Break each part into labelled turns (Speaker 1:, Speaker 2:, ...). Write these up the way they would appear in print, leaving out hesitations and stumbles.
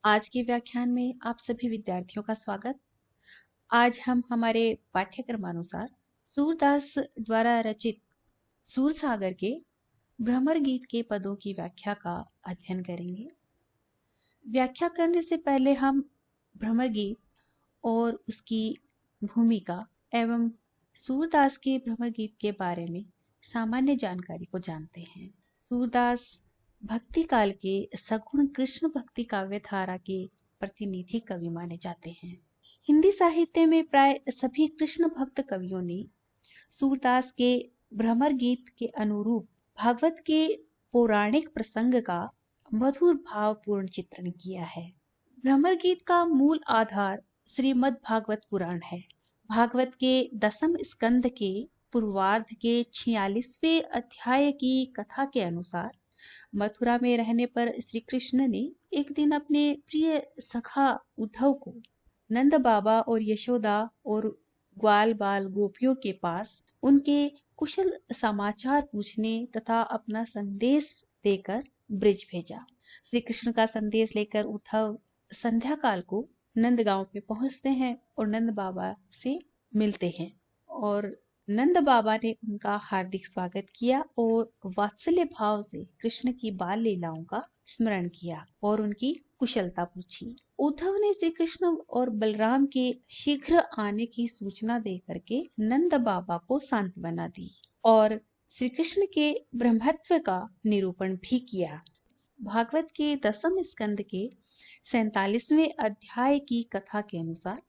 Speaker 1: आज के व्याख्यान में आप सभी विद्यार्थियों का स्वागत। आज हम हमारे पाठ्यक्रमानुसार सूरदास द्वारा रचित सूरसागर के भ्रमर गीत के पदों की व्याख्या का अध्ययन करेंगे। व्याख्या करने से पहले हम भ्रमर गीत और उसकी भूमिका एवं सूरदास के भ्रमर गीत के बारे में सामान्य जानकारी को जानते हैं। सूरदास भक्ति काल के सगुण कृष्ण भक्ति काव्य धारा के प्रतिनिधि कवि माने जाते हैं। हिंदी साहित्य में प्राय सभी कृष्ण भक्त कवियों ने सूरदास के भ्रमर गीत के अनुरूप भागवत के पौराणिक प्रसंग का मधुर भावपूर्ण चित्रण किया है। भ्रमर गीत का मूल आधार श्रीमद् भागवत पुराण है। भागवत के 10वें स्कंद के पूर्वार्ध के 46वें अध्याय की कथा के अनुसार मथुरा में रहने पर श्री कृष्ण ने एक दिन अपने प्रिय सखा उद्धव को नंद बाबा और यशोदा और ग्वाल बाल गोपियों के पास उनके कुशल समाचार पूछने तथा अपना संदेश देकर ब्रिज भेजा। श्री कृष्ण का संदेश लेकर उद्धव संध्या काल को नंद गांव में पहुंचते हैं और नंद बाबा से मिलते हैं और नंद बाबा ने उनका हार्दिक स्वागत किया और वात्सल्य भाव से कृष्ण की बाल लीलाओं का स्मरण किया और उनकी कुशलता पूछी। उद्धव ने श्री कृष्ण और बलराम के शीघ्र आने की सूचना दे करके नंद बाबा को सांत्वना दी और श्री कृष्ण के ब्रह्मत्व का निरूपण भी किया। भागवत के 10वें स्कंद के 47वें अध्याय की कथा के अनुसार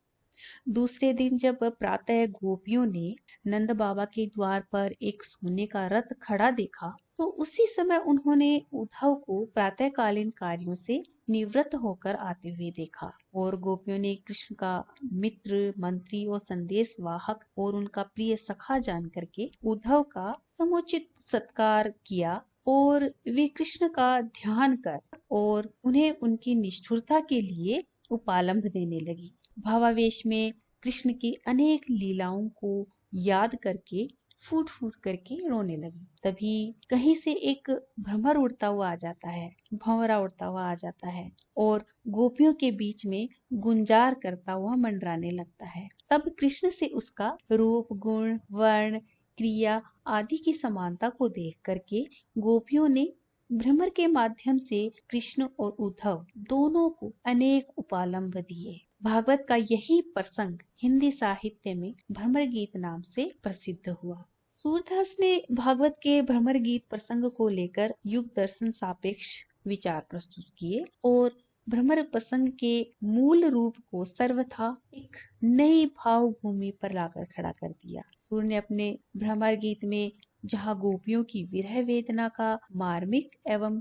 Speaker 1: दूसरे दिन जब प्रातः गोपियों ने नंद बाबा के द्वार पर एक सोने का रथ खड़ा देखा तो उसी समय उन्होंने उद्धव को प्रातःकालीन कार्यों से निवृत्त होकर आते हुए देखा और गोपियों ने कृष्ण का मित्र, मंत्री और संदेश वाहक और उनका प्रिय सखा जान करके उद्धव का समुचित सत्कार किया और वे कृष्ण का ध्यान कर और उन्हें उनकी निष्ठुरता के लिए उपालंभ देने लगी। भावावेश में कृष्ण की अनेक लीलाओं को याद करके फूट फूट करके रोने लगी। तभी कहीं से एक भ्रमर उड़ता हुआ आ जाता है, भंवरा उड़ता हुआ आ जाता है और गोपियों के बीच में गुंजार करता हुआ मंडराने लगता है। तब कृष्ण से उसका रूप, गुण, वर्ण, क्रिया आदि की समानता को देख करके गोपियों ने भ्रमर के माध्यम से कृष्ण और उद्धव दोनों को अनेक उपालंभ दिए। भागवत का यही प्रसंग हिंदी साहित्य में भ्रमर गीत नाम से प्रसिद्ध हुआ। सूरदास ने भागवत के भ्रमर गीत प्रसंग को लेकर युग दर्शन सापेक्ष विचार प्रस्तुत किए और भ्रमर प्रसंग के मूल रूप को सर्वथा एक नई भाव भूमि पर लाकर खड़ा कर दिया। सूर ने अपने भ्रमर गीत में जहाँ गोपियों की विरह वेदना का मार्मिक एवं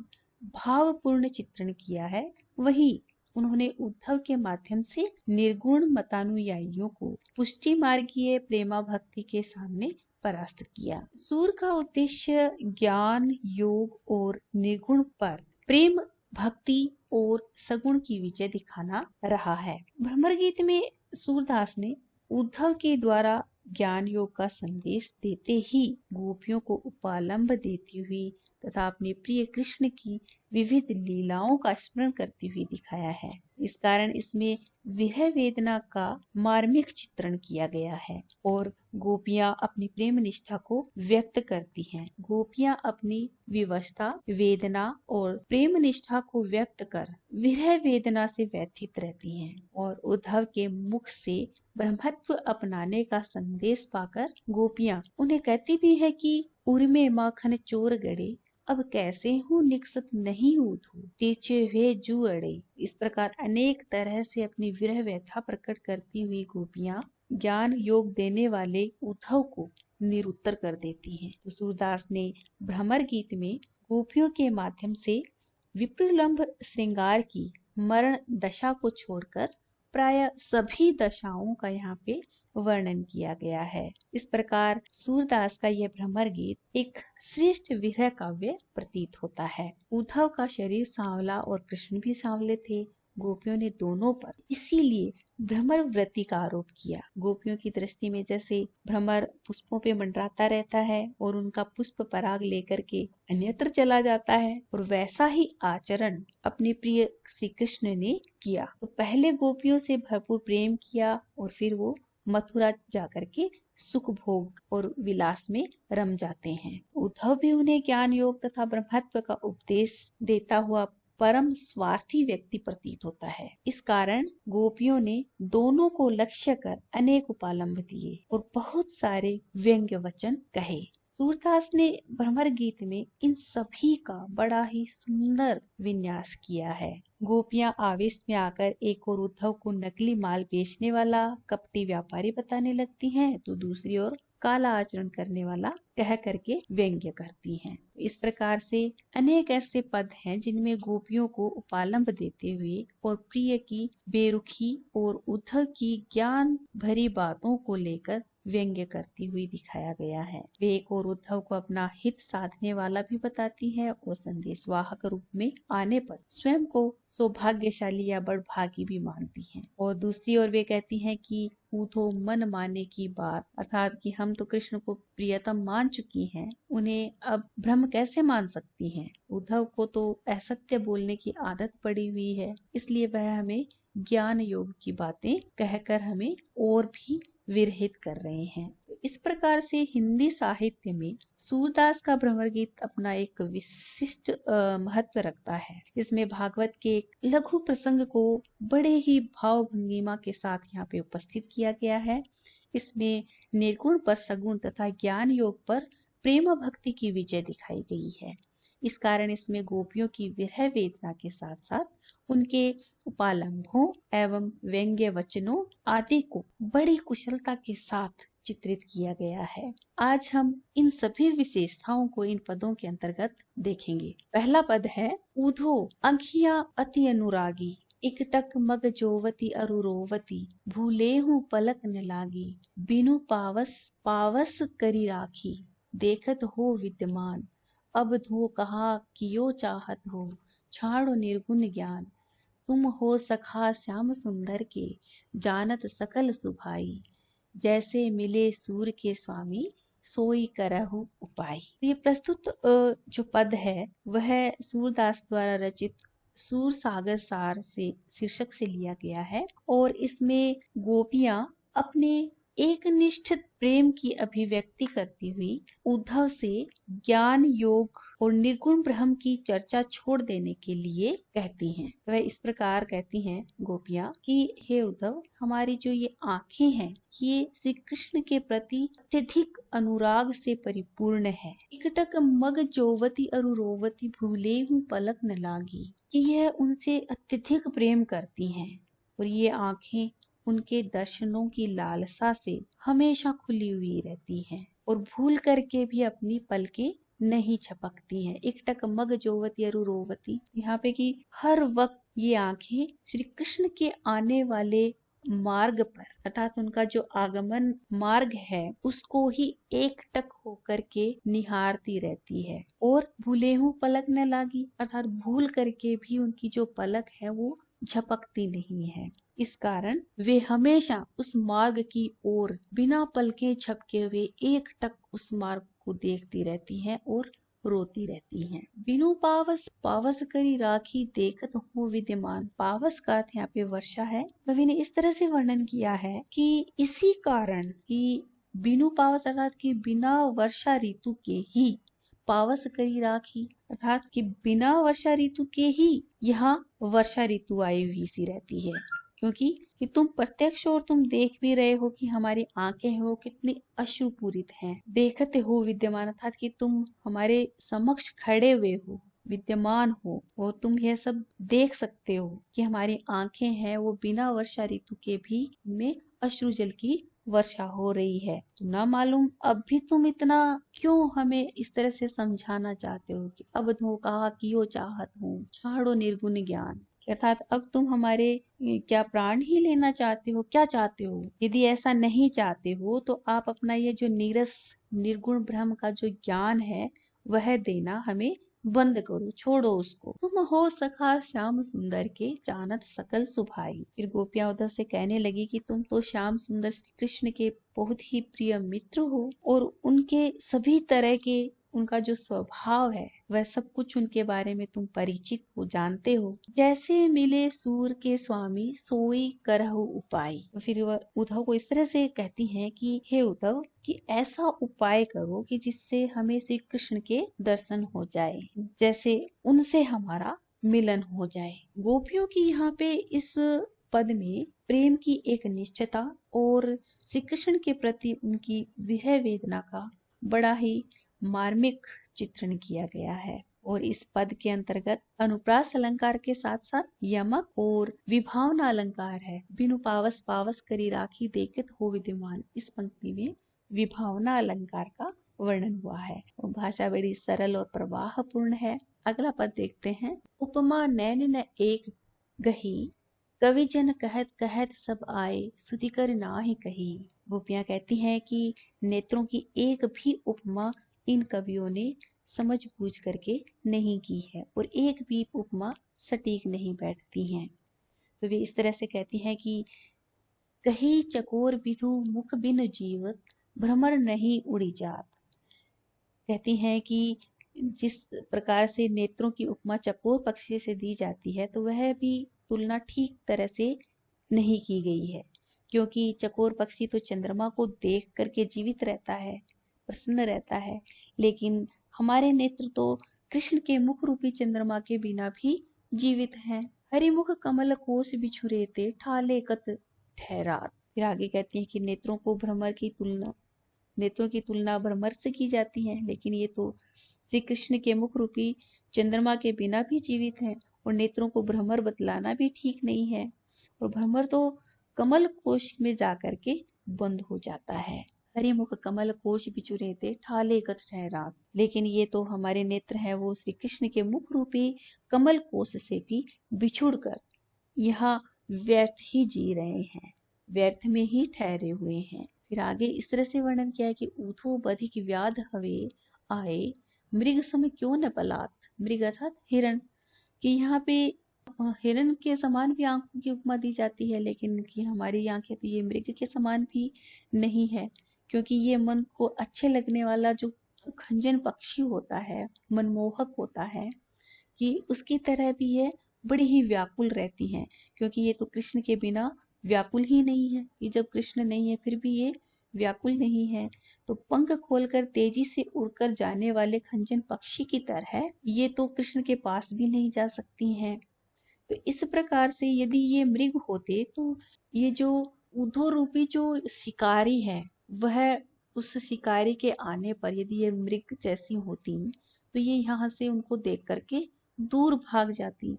Speaker 1: भावपूर्ण चित्रण किया है, वहीं उन्होंने उद्धव के माध्यम से निर्गुण मतानुयायियों को पुष्टि मार्गीय प्रेमा भक्ति के सामने परास्त किया। सूर का उद्देश्य ज्ञान, योग और निर्गुण पर प्रेम, भक्ति और सगुण की विजय दिखाना रहा है। भ्रमर गीत में सूरदास ने उद्धव के द्वारा ज्ञान योग का संदेश देते ही गोपियों को उपालंभ देती हुई तथा अपने प्रिय कृष्ण की विविध लीलाओं का स्मरण करती हुई दिखाया है। इस कारण इसमें विरह वेदना का मार्मिक चित्रण किया गया है और गोपियां अपनी प्रेम निष्ठा को व्यक्त करती हैं। गोपियां अपनी विवशता, वेदना और प्रेम निष्ठा को व्यक्त कर विरह वेदना से व्यथित रहती हैं और उद्धव के मुख से ब्रह्मत्व अपनाने का संदेश पाकर गोपियां उन्हें कहती भी है कि उर्मे माखन चोर गड़े, अब कैसे हूँ निकसत नहीं हूँ तू, तेचे हुए जू अड़े। इस प्रकार अनेक तरह से अपनी विरह व्यथा प्रकट करती हुई गोपियां ज्ञान योग देने वाले उद्धव को निरुत्तर कर देती हैं। तो सूरदास ने भ्रमर गीत में गोपियों के माध्यम से विप्रलंभ श्रृंगार की मरण दशा को छोड़कर प्राय सभी दशाओं का यहाँ पे वर्णन किया गया है। इस प्रकार सूरदास का यह भ्रमर गीत एक श्रेष्ठ विरह काव्य प्रतीत होता है। उद्धव का शरीर सांवला और कृष्ण भी सांवले थे। गोपियों ने दोनों पर इसीलिए भ्रमर वृत्ति का आरोप किया। गोपियों की दृष्टि में जैसे भ्रमर पुष्पों पे मंडराता रहता है और उनका पुष्प पराग लेकर के अन्यत्र चला जाता है, और वैसा ही आचरण अपने प्रिय श्री कृष्ण ने किया। तो पहले गोपियों से भरपूर प्रेम किया और फिर वो मथुरा जाकर के सुख भोग और विलास में रम जाते हैं। उद्धव भी उन्हें ज्ञान योग तथा ब्रह्मत्व का उपदेश देता हुआ परम स्वार्थी व्यक्ति प्रतीत होता है। इस कारण गोपियों ने दोनों को लक्ष्य कर अनेक उपालंभ दिए और बहुत सारे व्यंग्य वचन कहे। सूरदास ने भ्रमर गीत में इन सभी का बड़ा ही सुंदर विन्यास किया है। गोपियां आवेश में आकर एक और उद्धव को नकली माल बेचने वाला कपटी व्यापारी बताने लगती हैं, तो दूसरी ओर काला आचरण करने वाला कह करके व्यंग्य करती हैं। इस प्रकार से अनेक ऐसे पद हैं जिनमें गोपियों को उपालंभ देते हुए और प्रिय की बेरुखी और उद्धव की ज्ञान भरी बातों को लेकर व्यंग्य करती हुई दिखाया गया है। वे एक और उद्धव को अपना हित साधने वाला भी बताती है और संदेशवाहक रूप में आने पर स्वयं को सौभाग्यशाली या बड़भागी भी मानती हैं। और दूसरी ओर वे कहती हैं कि पूतो मन माने की बात, अर्थात कि हम तो कृष्ण को प्रियतम मान चुकी हैं, उन्हें अब भ्रम कैसे मान सकती हैं। उद्धव को तो असत्य बोलने की आदत पड़ी हुई है, इसलिए वह हमें ज्ञान योग की बातें कहकर हमें और भी विरहित कर रहे हैं। इस प्रकार से हिंदी साहित्य में सूरदास का भ्रमर गीत अपना एक विशिष्ट महत्व रखता है। इसमें भागवत के एक लघु प्रसंग को बड़े ही भाव भंगिमा के साथ यहाँ पे उपस्थित किया गया है। इसमें निर्गुण पर सगुण तथा ज्ञान योग पर प्रेम भक्ति की विजय दिखाई गई है। इस कारण इसमें गोपियों की विरह वेदना के साथ साथ उनके उपालंभों एवं व्यंग्य वचनों आदि को बड़ी कुशलता के साथ चित्रित किया गया है। आज हम इन सभी विशेषताओं को इन पदों के अंतर्गत देखेंगे। पहला पद है ऊधो अंखियां अति अनुरागी, इकटक मग जोवती अरुरोवती, भूले हूँ पलक न लागी, बिनु पावस पावस करी राखी, देखत हो विद्यमान, अब धो कहा कियो चाहत हो, छाड़ो निर्गुण ज्ञान, तुम हो सखा श्याम सुंदर के, जानत सकल सुभाई, जैसे मिले सूर के स्वामी, सोई करहु उपाय। ये प्रस्तुत जो पद है वह सूरदास द्वारा रचित सूर सागर सार से शीर्षक से लिया गया है और इसमें गोपियां अपने एक निष्ठ प्रेम की अभिव्यक्ति करती हुई उद्धव से ज्ञान योग और निर्गुण ब्रह्म की चर्चा छोड़ देने के लिए कहती हैं। वह इस प्रकार कहती हैं गोपियां कि हे उद्धव, हमारी जो ये आंखें हैं ये श्री कृष्ण के प्रति अत्यधिक अनुराग से परिपूर्ण है। इकटक मग जोवती अरुरोवती, भूले हूँ पलक न लागी, कि यह उनसे अत्यधिक प्रेम करती हैं और ये आंखें उनके दर्शनों की लालसा से हमेशा खुली हुई रहती हैं और भूल करके भी अपनी पलकें नहीं झपकती हैं। इकटक मग जोवती अरुरोवती, यहाँ पे कि हर वक्त ये आंखें श्री कृष्ण के आने वाले मार्ग पर अर्थात उनका जो आगमन मार्ग है उसको ही एकटक होकर के निहारती रहती है और भूले हूँ पलक न लागी, अर्थात भूल करके भी उनकी जो पलक है वो झपकती नहीं है। इस कारण वे हमेशा उस मार्ग की ओर बिना पलके झपके हुए एकटक उस मार्ग को देखती रहती हैं और रोती रहती हैं। बिनु पावस पावस करी राखी, देखत हो विद्यमान। पावस का अर्थ यहाँ पे वर्षा है। कवि ने इस तरह से वर्णन किया है कि इसी कारण कि बिनु पावस अर्थात कि बिना वर्षा ऋतु के ही पावस करी राखी, अर्थात कि बिना वर्षा ऋतु के ही यहाँ वर्षा ऋतु आई हुई सी रहती है, क्योंकि कि तुम प्रत्यक्ष और तुम देख भी रहे हो कि हमारी आंखें हैं वो कितनी अश्रुपूरित हैं। देखते हो विद्यमान, अर्थात कि तुम हमारे समक्ष खड़े हुए हो, विद्यमान हो और तुम यह सब देख सकते हो कि हमारी आंखें हैं वो बिना वर्षा ऋतु के भी में अश्रु जल की वर्षा हो रही है। तो ना मालूम अब भी तुम इतना क्यों हमें इस तरह से समझाना चाहते हो कि अब तो कहा कि यो चाहत हूँ, छाड़ो निर्गुण ज्ञान, अर्थात अब तुम हमारे क्या प्राण ही लेना चाहते हो, क्या चाहते हो? यदि ऐसा नहीं चाहते हो तो आप अपना ये जो नीरस निर्गुण ब्रह्म का जो ज्ञान है वह देना हमें बंद करो, छोड़ो उसको। तुम हो सखा श्याम सुंदर के जानत सकल सुभाई। फिर गोपियां उधर से कहने लगी कि तुम तो श्याम सुंदर श्री कृष्ण के बहुत ही प्रिय मित्र हो और उनके सभी तरह के उनका जो स्वभाव है वह सब कुछ उनके बारे में तुम परिचित हो, जानते हो। जैसे मिले सूर के स्वामी सोई करहु उपाय। फिर वह उद्धव को इस तरह से कहती हैं कि हे उद्धव, कि ऐसा उपाय करो कि जिससे हमें श्री कृष्ण के दर्शन हो जाए, जैसे उनसे हमारा मिलन हो जाए। गोपियों की यहाँ पे इस पद में प्रेम की एक निश्चयता और श्री कृष्ण के प्रति उनकी विरह वेदना का बड़ा ही मार्मिक चित्रण किया गया है। और इस पद के अंतर्गत अनुप्रास अलंकार के साथ साथ यमक और विभावना अलंकार है। बिनु पावस पावस करी राखी देखत हो विद्यमान, इस पंक्ति में विभावना अलंकार का वर्णन हुआ है। और भाषा बड़ी सरल और प्रवाह पूर्ण है। अगला पद देखते हैं। उपमा नैन न एक गही, कवि जन कहत कहत सब आए, सुधि कर नाहि कही। गोपियां कहती हैं कि नेत्रों की एक भी उपमा इन कवियों ने समझ बूझ करके नहीं की है और एक भी उपमा सटीक नहीं बैठती हैं। तो वे इस तरह से कहती हैं कि कही चकोर विधु मुख बिन जीवत, भ्रमर नहीं उड़ी जात। कहती हैं कि जिस प्रकार से नेत्रों की उपमा चकोर पक्षी से दी जाती है तो वह भी तुलना ठीक तरह से नहीं की गई है, क्योंकि चकोर पक्षी तो चंद्रमा को देख करके जीवित रहता है, प्रसन्न रहता है, लेकिन हमारे नेत्र तो कृष्ण के मुख रूपी चंद्रमा के बिना भी जीवित हैं। हरिमुख कमल कोस बिछुरेते, ठाले कत ठहरात। फिर आगे कहती है कि नेत्रों की तुलना भ्रमर से की जाती है, लेकिन ये तो श्री कृष्ण के मुख रूपी चंद्रमा के बिना भी जीवित हैं और नेत्रों को भ्रमर बतलाना भी ठीक नहीं है। और भ्रमर तो कमल कोश में जाकर के बंद हो जाता है। हरि मुख कमल कोश बिचुरेते, ठाले कत ठहरात। लेकिन ये तो हमारे नेत्र हैं वो श्री कृष्ण के मुख रूपी कमल कोश से भी बिछुड़ कर यहाँ व्यर्थ ही जी रहे हैं, व्यर्थ में ही ठहरे हुए हैं। फिर आगे इस तरह से वर्णन किया है कि ऊथो बधिक व्याध हवे आए, मृग सम क्यों न पलात। मृग अर्थात हिरण, कि यहाँ पे हिरण के समान भी आंखों की उपमा दी जाती है, लेकिन कि हमारी आंखें तो ये मृग के समान भी नहीं है, क्योंकि ये मन को अच्छे लगने वाला जो खंजन पक्षी होता है, मनमोहक होता है, कि उसकी तरह भी ये बड़ी ही व्याकुल रहती हैं, क्योंकि ये तो कृष्ण के बिना व्याकुल ही नहीं है। कि जब कृष्ण नहीं है फिर भी ये व्याकुल नहीं है। तो पंख खोलकर तेजी से उड़कर जाने वाले खंजन पक्षी की तरह ये तो कृष्ण के पास भी नहीं जा सकती हैं। तो इस प्रकार से यदि ये मृग होते तो ये जो ऊधो रूपी जो शिकारी है वह उस शिकारी के आने पर यदि ये मृग जैसी होती तो ये यहाँ से उनको देख करके दूर भाग जाती,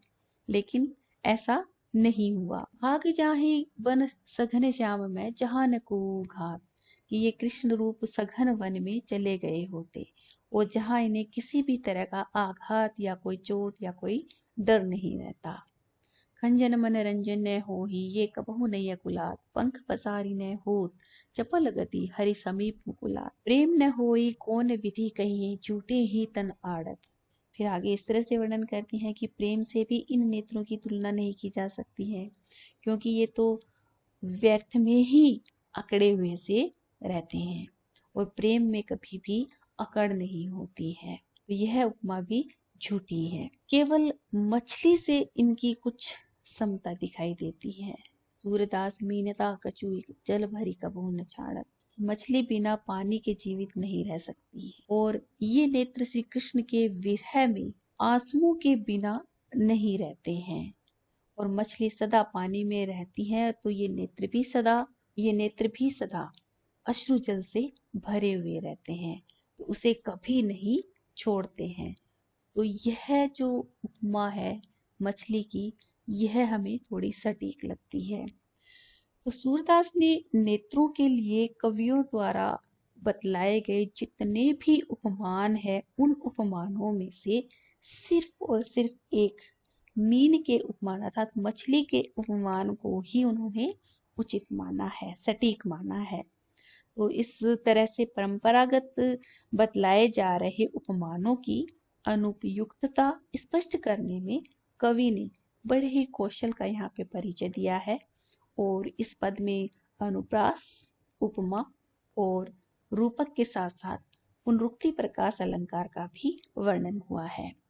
Speaker 1: लेकिन ऐसा नहीं हुआ। भाग जाहे वन सघन श्याम में, जहाँ न को घात। कि ये कृष्ण रूप सघन वन में चले गए होते और जहाँ इन्हें किसी भी तरह का आघात या कोई चोट या कोई डर नहीं रहता। खंजन मन रंजन न होहि, ये कबहु नहीं कुलात। पंख पसारी न होत, चपल गति हरि समीप मुकुलात। प्रेम न होई कौन विधि कही, झूठे ही तन आड़त। फिर आगे इस तरह से वर्णन करती हैं कि प्रेम से भी इन नेत्रों की तुलना नहीं की जा सकती है, क्योंकि ये तो व्यर्थ में ही अकड़े हुए से रहते हैं और प्रेम में कभी भी अकड़ नहीं होती है। तो यह उपमा भी झूठी है। केवल मछली से इनकी कुछ समता दिखाई देती है। सूरदास मीनता कछु जल भरी कबहू न छाड़त। मछली बिना पानी के जीवित नहीं रह सकती है और ये नेत्र श्री कृष्ण के विरह में आंसुओं के बिना नहीं रहते हैं। और मछली सदा पानी में रहती है तो ये नेत्र भी सदा अश्रु जल से भरे हुए रहते हैं, तो उसे कभी नहीं छोड़ते हैं। तो यह जो उपमा है मछली की, यह हमें थोड़ी सटीक लगती है। तो सूरदास ने नेत्रों के लिए कवियों द्वारा बतलाए गए जितने भी उपमान है, उन उपमानों में से सिर्फ और सिर्फ एक मीन के उपमान अर्थात मछली के उपमान को ही उन्होंने उचित माना है, सटीक माना है। तो इस तरह से परंपरागत बतलाए जा रहे उपमानों की अनुपयुक्तता स्पष्ट करने में कवि ने बड़े ही कौशल का यहाँ पे परिचय दिया है। और इस पद में अनुप्रास, उपमा और रूपक के साथ साथ पुनरुक्ति प्रकाश अलंकार का भी वर्णन हुआ है।